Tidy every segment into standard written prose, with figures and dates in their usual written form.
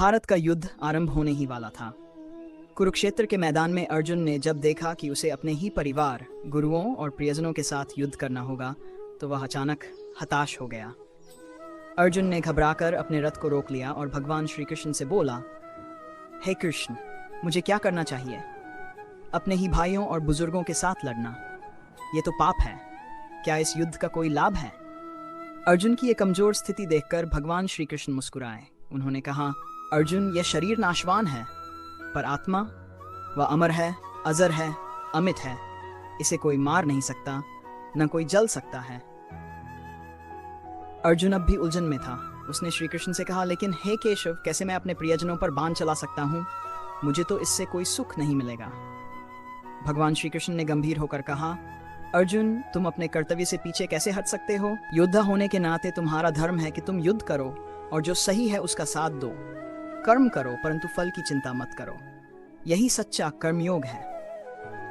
भारत का युद्ध आरंभ होने ही वाला था। कुरुक्षेत्र के मैदान में अर्जुन ने जब देखा कि उसे अपने ही परिवार, गुरुओं और प्रियजनों के साथ युद्ध करना होगा, तो वह अचानक हताश हो गया। अर्जुन ने घबराकर अपने रथ को रोक लिया और भगवान श्री कृष्ण से बोला, हे कृष्ण, मुझे क्या करना चाहिए? अपने ही भाइयों और बुजुर्गों के साथ लड़ना, ये तो पाप है। क्या इस युद्ध का कोई लाभ है? अर्जुन की ये कमजोर स्थिति देखकर भगवान श्री कृष्ण मुस्कुराए। उन्होंने कहा, अर्जुन, यह शरीर नाशवान है, पर आत्मा वह अमर है, अजर है, अमित है। इसे कोई मार नहीं सकता, न कोई जल सकता है। अर्जुन अब भी उलझन में था। उसने श्री कृष्ण से कहा, लेकिन हे केशव, कैसे मैं अपने प्रियजनों पर बाण चला सकता हूँ? मुझे तो इससे कोई सुख नहीं मिलेगा। भगवान श्री कृष्ण ने गंभीर होकर कहा, अर्जुन, तुम अपने कर्तव्य से पीछे कैसे हट सकते हो? योद्धा होने के नाते तुम्हारा धर्म है कि तुम युद्ध करो और जो सही है उसका साथ दो। कर्म करो, परंतु फल की चिंता मत करो। यही सच्चा कर्मयोग है।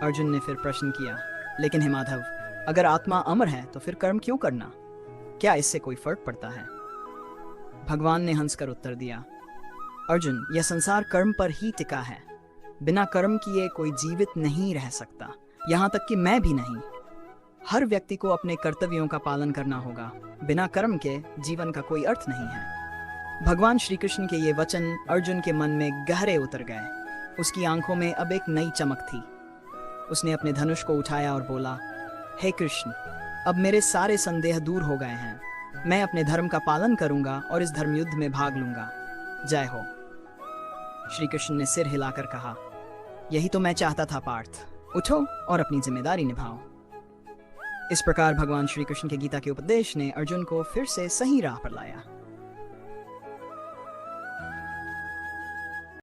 अर्जुन ने फिर प्रश्न किया, लेकिन हे माधव, अगर आत्मा अमर है तो फिर कर्म क्यों करना? क्या इससे कोई फर्क पड़ता है? भगवान ने हंसकर उत्तर दिया, अर्जुन, यह संसार कर्म पर ही टिका है। बिना कर्म किए कोई जीवित नहीं रह सकता, यहाँ तक कि मैं भी नहीं। हर व्यक्ति को अपने कर्तव्यों का पालन करना होगा। बिना कर्म के जीवन का कोई अर्थ नहीं है। भगवान श्री कृष्ण के ये वचन अर्जुन के मन में गहरे उतर गए। उसकी आंखों में अब एक नई चमक थी। उसने अपने धनुष को उठाया और बोला, हे कृष्ण, अब मेरे सारे संदेह दूर हो गए हैं। मैं अपने धर्म का पालन करूंगा और इस धर्मयुद्ध में भाग लूंगा। जय हो। श्री कृष्ण ने सिर हिलाकर कहा, यही तो मैं चाहता था पार्थ। उठो और अपनी जिम्मेदारी निभाओ। इस प्रकार भगवान श्री कृष्ण के गीता के उपदेश ने अर्जुन को फिर से सही राह पर लाया।